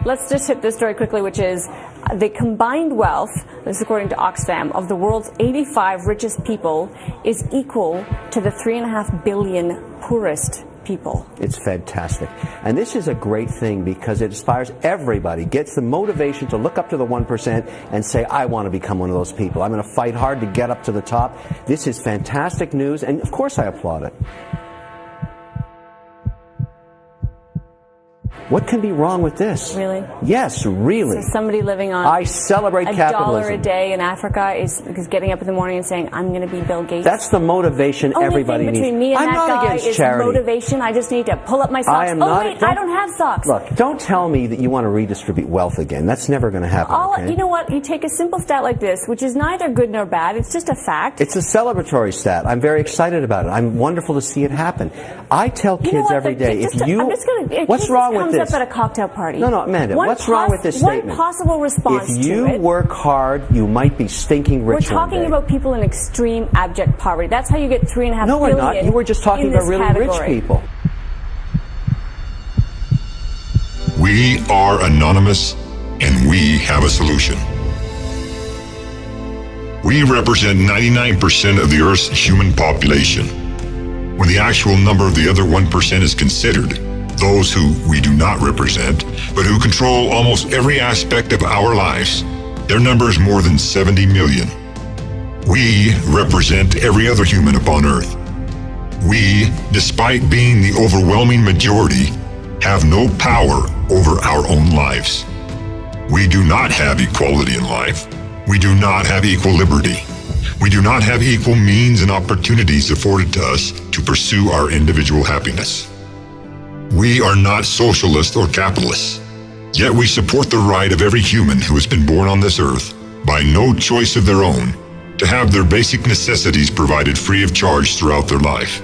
let's just hit this story quickly, which is the combined wealth, this is according to Oxfam, of the world's 85 richest people is equal to the 3.5 billion poorest people. It's fantastic. And this is a great thing because it inspires everybody, gets the motivation to look up to the 1% and say, I want to become one of those people. I'm going to fight hard to get up to the top. This is fantastic news, and of course I applaud it. What can be wrong with this? Really? Yes, really. So somebody living on I celebrate capitalism. $1 a day in Africa is getting up in the morning and saying, I'm going to be Bill Gates. That's the motivation everybody needs. Only thing between me and I'm that not guy against is charity. motivation. I just need to pull up my socks. I don't have socks. Look, don't tell me that you want to redistribute wealth again. That's never going to happen. Okay? You know what? You take a simple stat like this, which is neither good nor bad. It's just a fact. It's a celebratory stat. I'm very excited about it. I'm wonderful to see it happen. I tell kids every day, what's wrong with this? Comes up at a cocktail party. No, Amanda, what's wrong with this statement? One possible response to it. If you work hard, you might be stinking rich. We're talking about people in extreme abject poverty. That's how you get 3.5 billion. No, we're not. You were just talking about really rich people. We are anonymous, and we have a solution. We represent 99% of the Earth's human population. When the actual number of the other 1% is considered, those who we do not represent, but who control almost every aspect of our lives, their number is more than 70 million. We represent every other human upon Earth. We, despite being the overwhelming majority, have no power over our own lives. We do not have equality in life. We do not have equal liberty. We do not have equal means and opportunities afforded to us to pursue our individual happiness. We are not socialists or capitalists, yet we support the right of every human who has been born on this earth, by no choice of their own, to have their basic necessities provided free of charge throughout their life.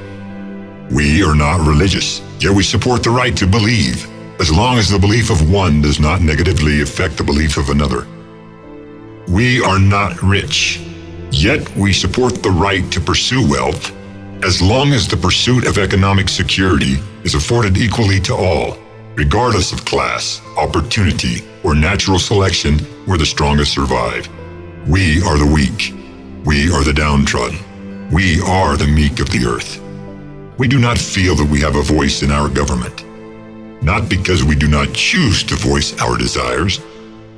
We are not religious, yet we support the right to believe, as long as the belief of one does not negatively affect the belief of another. We are not rich, yet we support the right to pursue wealth, as long as the pursuit of economic security is afforded equally to all, regardless of class, opportunity, or natural selection where the strongest survive. We are the weak. We are the downtrodden. We are the meek of the earth. We do not feel that we have a voice in our government, not because we do not choose to voice our desires,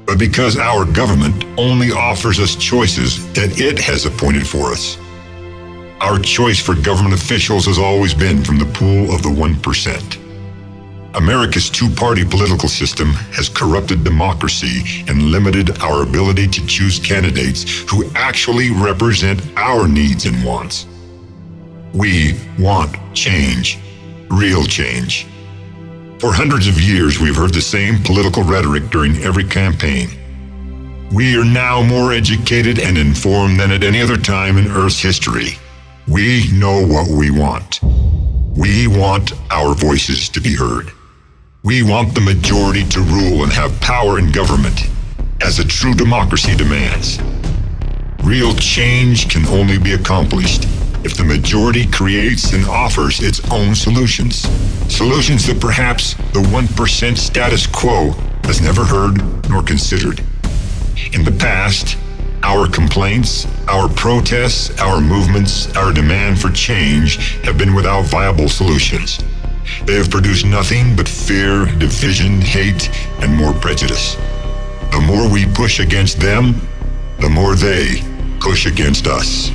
but because our government only offers us choices that it has appointed for us. Our choice for government officials has always been from the pool of the 1%. America's two-party political system has corrupted democracy and limited our ability to choose candidates who actually represent our needs and wants. We want change, real change. For hundreds of years, we've heard the same political rhetoric during every campaign. We are now more educated and informed than at any other time in Earth's history. We know what we want. We want our voices to be heard. We want the majority to rule and have power in government, as a true democracy demands. Real change can only be accomplished if the majority creates and offers its own solutions. Solutions that perhaps the 1% status quo has never heard nor considered. In the past, our complaints, our protests, our movements, our demand for change have been without viable solutions. They have produced nothing but fear, division, hate, and more prejudice. The more we push against them, the more they push against us.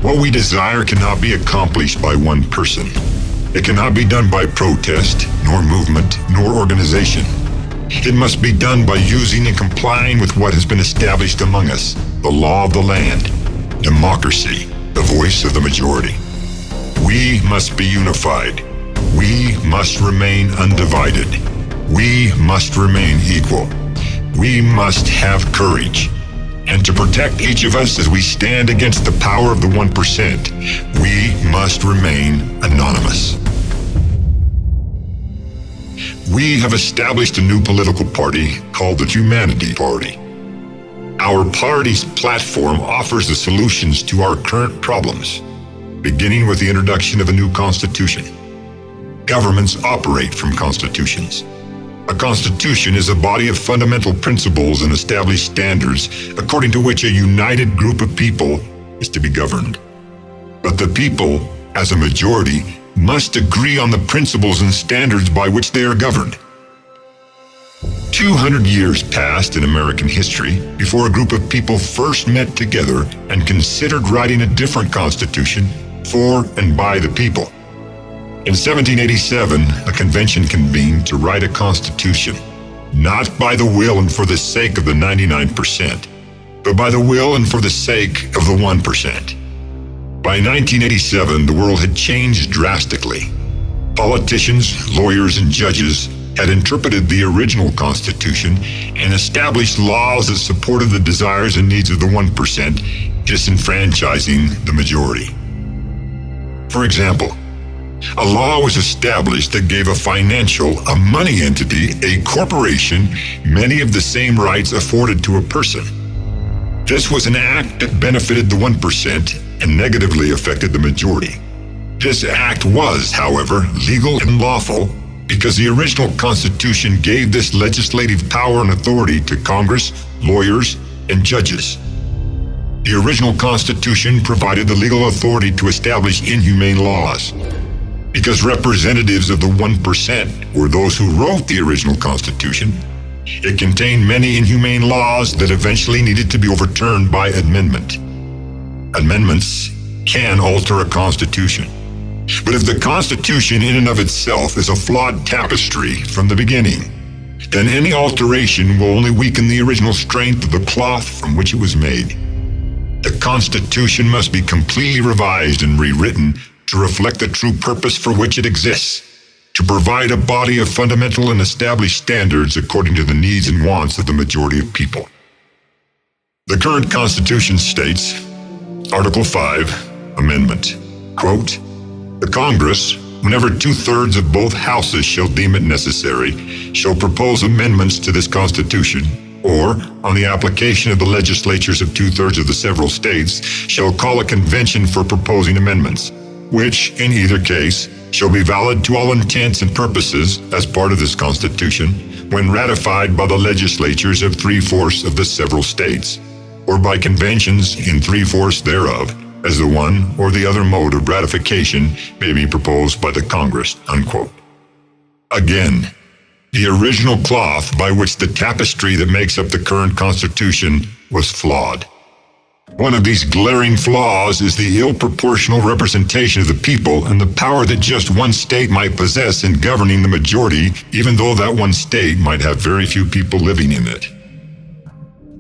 What we desire cannot be accomplished by one person. It cannot be done by protest, nor movement, nor organization. It must be done by using and complying with what has been established among us, the law of the land, democracy, the voice of the majority. We must be unified. We must remain undivided. We must remain equal. We must have courage. And to protect each of us as we stand against the power of the 1%, we must remain anonymous. We have established a new political party called the Humanity Party. Our party's platform offers the solutions to our current problems, beginning with the introduction of a new constitution. Governments operate from constitutions. A constitution is a body of fundamental principles and established standards according to which a united group of people is to be governed. But the people, as a majority, must agree on the principles and standards by which they are governed. 200 years passed in American history before a group of people first met together and considered writing a different constitution for and by the people. In 1787, a convention convened to write a constitution, not by the will and for the sake of the 99%, but by the will and for the sake of the 1%. By 1987, the world had changed drastically. Politicians, lawyers, and judges had interpreted the original Constitution and established laws that supported the desires and needs of the 1%, disenfranchising the majority. For example, a law was established that gave a money entity, a corporation, many of the same rights afforded to a person. This was an act that benefited the 1% and negatively affected the majority. This act was, however, legal and lawful because the original Constitution gave this legislative power and authority to Congress, lawyers, and judges. The original Constitution provided the legal authority to establish inhumane laws. Because representatives of the 1% were those who wrote the original Constitution, it contained many inhumane laws that eventually needed to be overturned by amendment. Amendments can alter a constitution. But if the Constitution in and of itself is a flawed tapestry from the beginning, then any alteration will only weaken the original strength of the cloth from which it was made. The Constitution must be completely revised and rewritten to reflect the true purpose for which it exists, to provide a body of fundamental and established standards according to the needs and wants of the majority of people. The current Constitution states, Article 5, Amendment, quote, "The Congress, whenever 2/3 of both houses shall deem it necessary, shall propose amendments to this Constitution, or, on the application of the legislatures of 2/3 of the several states, shall call a convention for proposing amendments, which, in either case, shall be valid to all intents and purposes as part of this Constitution, when ratified by the legislatures of 3/4 of the several states, or by conventions in 3/4 thereof, as the one or the other mode of ratification may be proposed by the Congress," unquote. Again, the original cloth by which the tapestry that makes up the current Constitution was flawed. One of these glaring flaws is the ill-proportional representation of the people and the power that just one state might possess in governing the majority, even though that one state might have very few people living in it.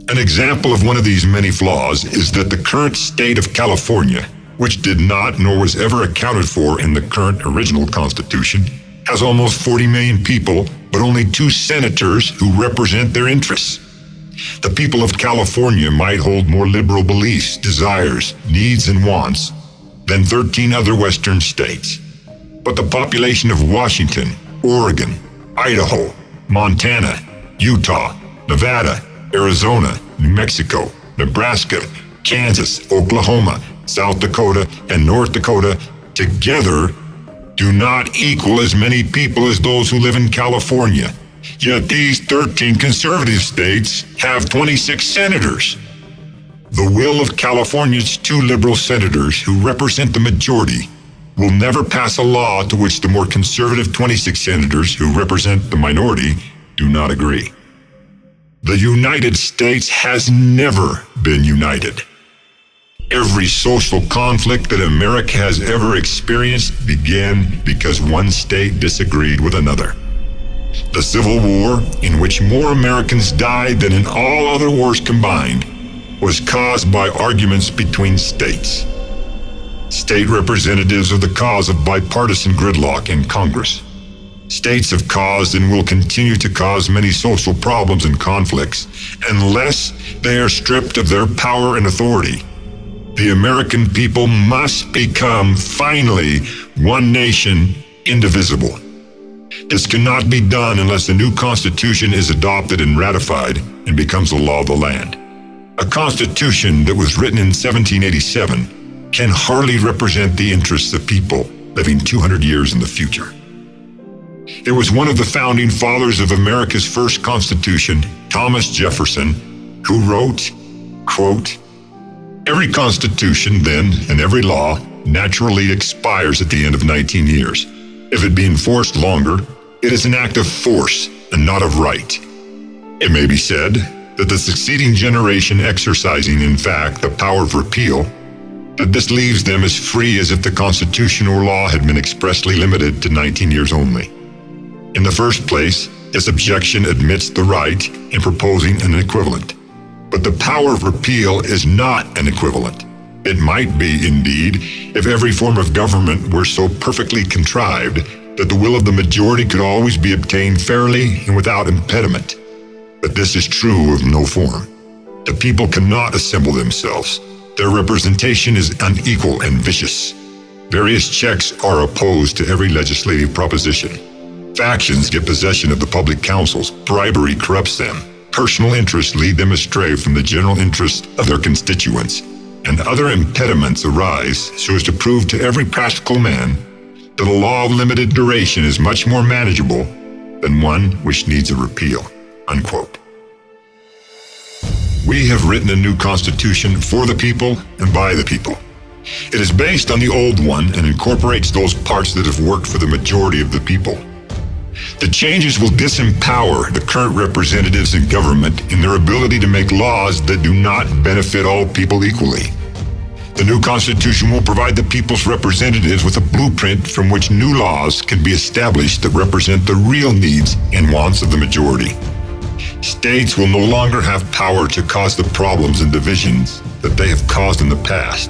An example of one of these many flaws is that the current state of California, which did not nor was ever accounted for in the current original Constitution, has almost 40 million people, but only 2 senators who represent their interests. The people of California might hold more liberal beliefs, desires, needs, and wants than 13 other Western states. But the population of Washington, Oregon, Idaho, Montana, Utah, Nevada, Arizona, New Mexico, Nebraska, Kansas, Oklahoma, South Dakota, and North Dakota together do not equal as many people as those who live in California. Yet these 13 conservative states have 26 senators. The will of California's 2 liberal senators who represent the majority will never pass a law to which the more conservative 26 senators who represent the minority do not agree. The United States has never been united. Every social conflict that America has ever experienced began because one state disagreed with another. The Civil War, in which more Americans died than in all other wars combined, was caused by arguments between states. State representatives are the cause of bipartisan gridlock in Congress. States have caused and will continue to cause many social problems and conflicts unless they are stripped of their power and authority. The American people must become, finally, one nation, indivisible. This cannot be done unless a new constitution is adopted and ratified and becomes the law of the land. A constitution that was written in 1787 can hardly represent the interests of people living 200 years in the future. It was one of the founding fathers of America's first Constitution, Thomas Jefferson, who wrote, quote, "Every constitution, then, and every law naturally expires at the end of 19 years. If it be enforced longer, it is an act of force and not of right." It may be said that the succeeding generation exercising, in fact, the power of repeal, that this leaves them as free as if the Constitution or law had been expressly limited to 19 years only. In the first place, this objection admits the right in proposing an equivalent. But the power of repeal is not an equivalent. It might be, indeed, if every form of government were so perfectly contrived that the will of the majority could always be obtained fairly and without impediment. But this is true of no form. The people cannot assemble themselves. Their representation is unequal and vicious. Various checks are opposed to every legislative proposition. Factions get possession of the public councils. Bribery corrupts them. Personal interests lead them astray from the general interest of their constituents. And other impediments arise so as to prove to every practical man that a law of limited duration is much more manageable than one which needs a repeal. Unquote. We have written a new constitution for the people and by the people. It is based on the old one and incorporates those parts that have worked for the majority of the people. The changes will disempower the current representatives in government in their ability to make laws that do not benefit all people equally. The new Constitution will provide the people's representatives with a blueprint from which new laws can be established that represent the real needs and wants of the majority. States will no longer have power to cause the problems and divisions that they have caused in the past.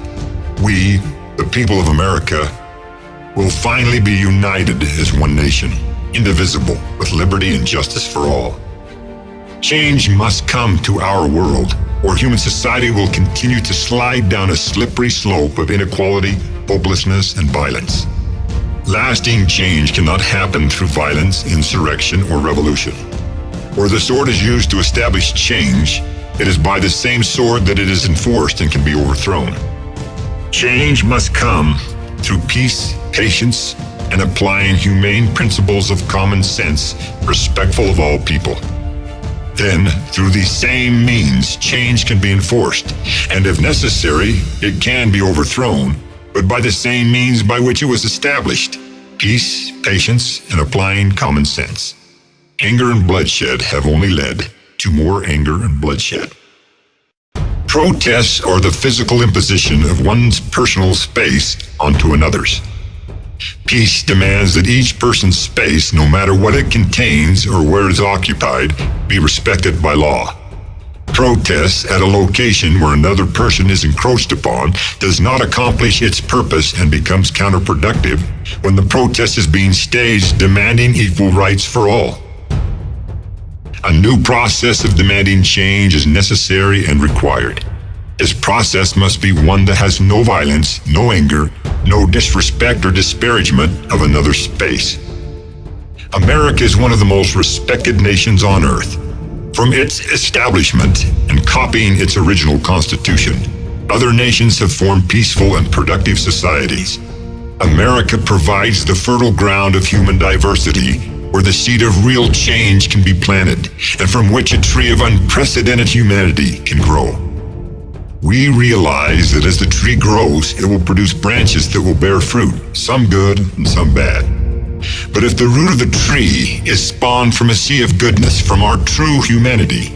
We, the people of America, will finally be united as one nation, indivisible, with liberty and justice for all. Change must come to our world, or human society will continue to slide down a slippery slope of inequality, hopelessness, and violence. Lasting change cannot happen through violence, insurrection, or revolution. Where the sword is used to establish change, it is by the same sword that it is enforced and can be overthrown. Change must come through peace, patience, and applying humane principles of common sense, respectful of all people. Then, through these same means, change can be enforced, and if necessary, it can be overthrown, but by the same means by which it was established: peace, patience, and applying common sense. Anger and bloodshed have only led to more anger and bloodshed. Protests are the physical imposition of one's personal space onto another's. Peace demands that each person's space, no matter what it contains or where it is occupied, be respected by law. Protest at a location where another person is encroached upon does not accomplish its purpose and becomes counterproductive when the protest is being staged demanding equal rights for all. A new process of demanding change is necessary and required. This process must be one that has no violence, no anger, no disrespect or disparagement of another's space. America is one of the most respected nations on earth. From its establishment and copying its original constitution, other nations have formed peaceful and productive societies. America provides the fertile ground of human diversity, where the seed of real change can be planted, and from which a tree of unprecedented humanity can grow. We realize that as the tree grows, it will produce branches that will bear fruit, some good and some bad. But if the root of the tree is spawned from a sea of goodness, from our true humanity,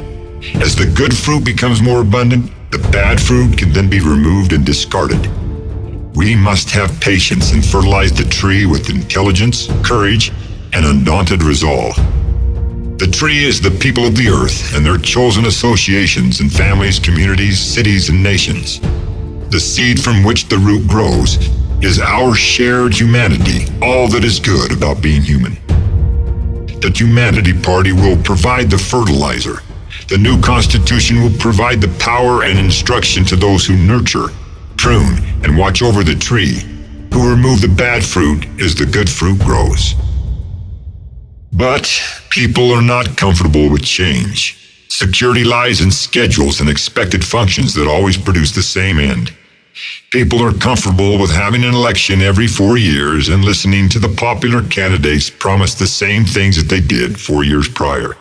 as the good fruit becomes more abundant, the bad fruit can then be removed and discarded. We must have patience and fertilize the tree with intelligence, courage, and undaunted resolve. The tree is the people of the earth and their chosen associations and families, communities, cities, and nations. The seed from which the root grows is our shared humanity, all that is good about being human. The Humanity Party will provide the fertilizer. The new Constitution will provide the power and instruction to those who nurture, prune, and watch over the tree, who remove the bad fruit as the good fruit grows. But people are not comfortable with change. Security lies in schedules and expected functions that always produce the same end. People are comfortable with having an election every 4 years and listening to the popular candidates promise the same things that they did 4 years prior.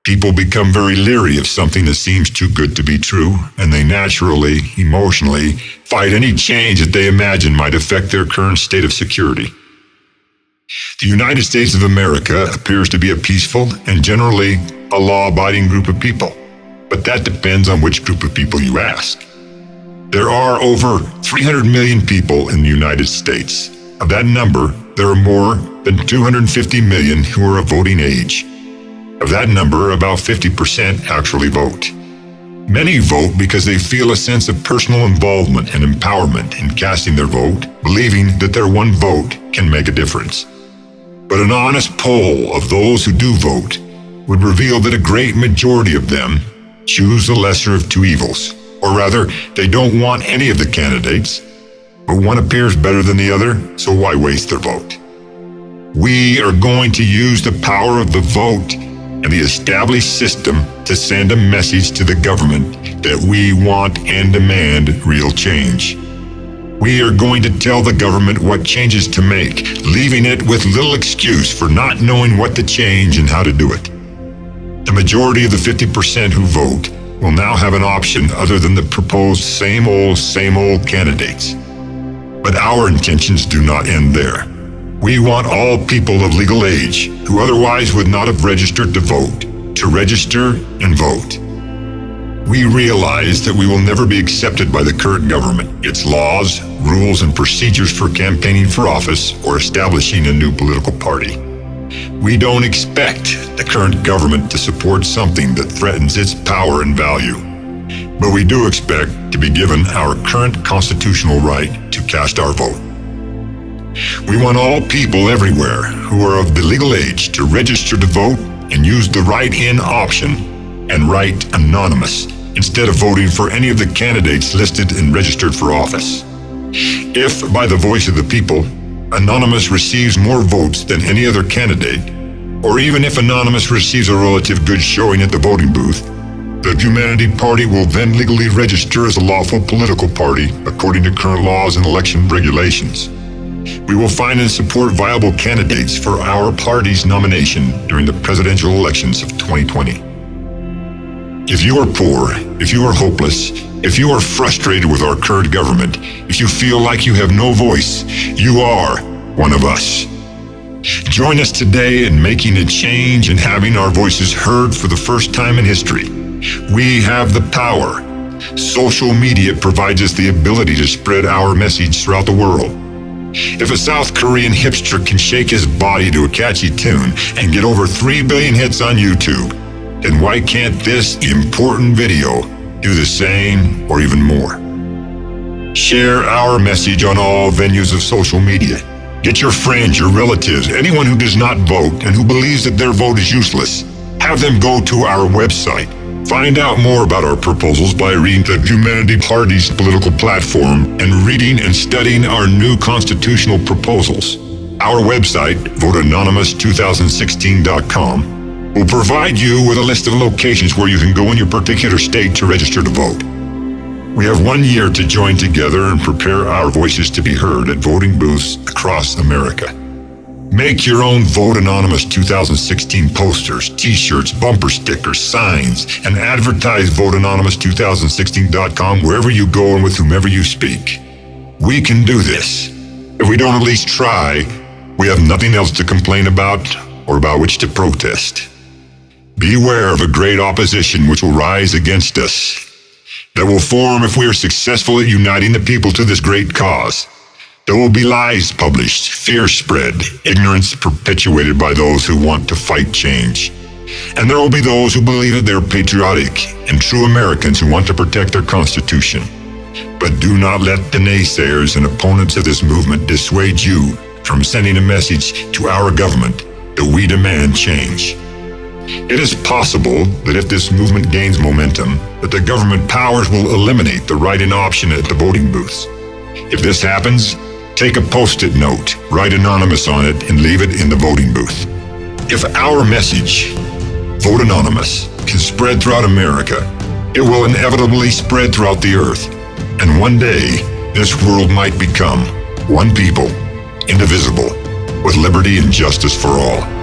People become very leery of something that seems too good to be true, and they naturally, emotionally, fight any change that they imagine might affect their current state of security. The United States of America appears to be a peaceful and generally a law-abiding group of people, but that depends on which group of people you ask. There are over 300 million people in the United States. Of that number, there are more than 250 million who are of voting age. Of that number, about 50% actually vote. Many vote because they feel a sense of personal involvement and empowerment in casting their vote, believing that their one vote can make a difference. But an honest poll of those who do vote would reveal that a great majority of them choose the lesser of two evils. Or rather, they don't want any of the candidates, but one appears better than the other, so why waste their vote? We are going to use the power of the vote and the established system to send a message to the government that we want and demand real change. We are going to tell the government what changes to make, leaving it with little excuse for not knowing what to change and how to do it. The majority of the 50% who vote will now have an option other than the proposed same old candidates. But our intentions do not end there. We want all people of legal age who otherwise would not have registered to vote to register and vote. We realize that we will never be accepted by the current government, its laws, rules, and procedures for campaigning for office or establishing a new political party. We don't expect the current government to support something that threatens its power and value. But we do expect to be given our current constitutional right to cast our vote. We want all people everywhere who are of the legal age to register to vote and use the write-in option and write anonymous instead of voting for any of the candidates listed and registered for office. If, by the voice of the people, anonymous receives more votes than any other candidate, or even if anonymous receives a relative good showing at the voting booth, the Humanity Party will then legally register as a lawful political party according to current laws and election regulations. We will find and support viable candidates for our party's nomination during the presidential elections of 2020. If you are poor, if you are hopeless, if you are frustrated with our current government, if you feel like you have no voice, you are one of us. Join us today in making a change and having our voices heard for the first time in history. We have the power. Social media provides us the ability to spread our message throughout the world. If a South Korean hipster can shake his body to a catchy tune and get over 3 billion hits on YouTube, then why can't this important video do the same or even more? Share our message on all venues of social media. Get your friends, your relatives, anyone who does not vote and who believes that their vote is useless. Have them go to our website. Find out more about our proposals by reading the Humanity Party's political platform and reading and studying our new constitutional proposals. Our website, voteanonymous2016.com, will provide you with a list of locations where you can go in your particular state to register to vote. We have 1 year to join together and prepare our voices to be heard at voting booths across America. Make your own Vote Anonymous 2016 posters, t-shirts, bumper stickers, signs, and advertise voteanonymous2016.com wherever you go and with whomever you speak. We can do this. If we don't at least try, we have nothing else to complain about or about which to protest. Beware of a great opposition which will rise against us, that will form if we are successful at uniting the people to this great cause. There will be lies published, fear spread, ignorance perpetuated by those who want to fight change. And there will be those who believe that they're patriotic and true Americans who want to protect their Constitution. But do not let the naysayers and opponents of this movement dissuade you from sending a message to our government that we demand change. It is possible that if this movement gains momentum, that the government powers will eliminate the write-in option at the voting booths. If this happens, take a post-it note, write anonymous on it, and leave it in the voting booth. If our message, Vote Anonymous, can spread throughout America, it will inevitably spread throughout the earth. And one day, this world might become one people, indivisible, with liberty and justice for all.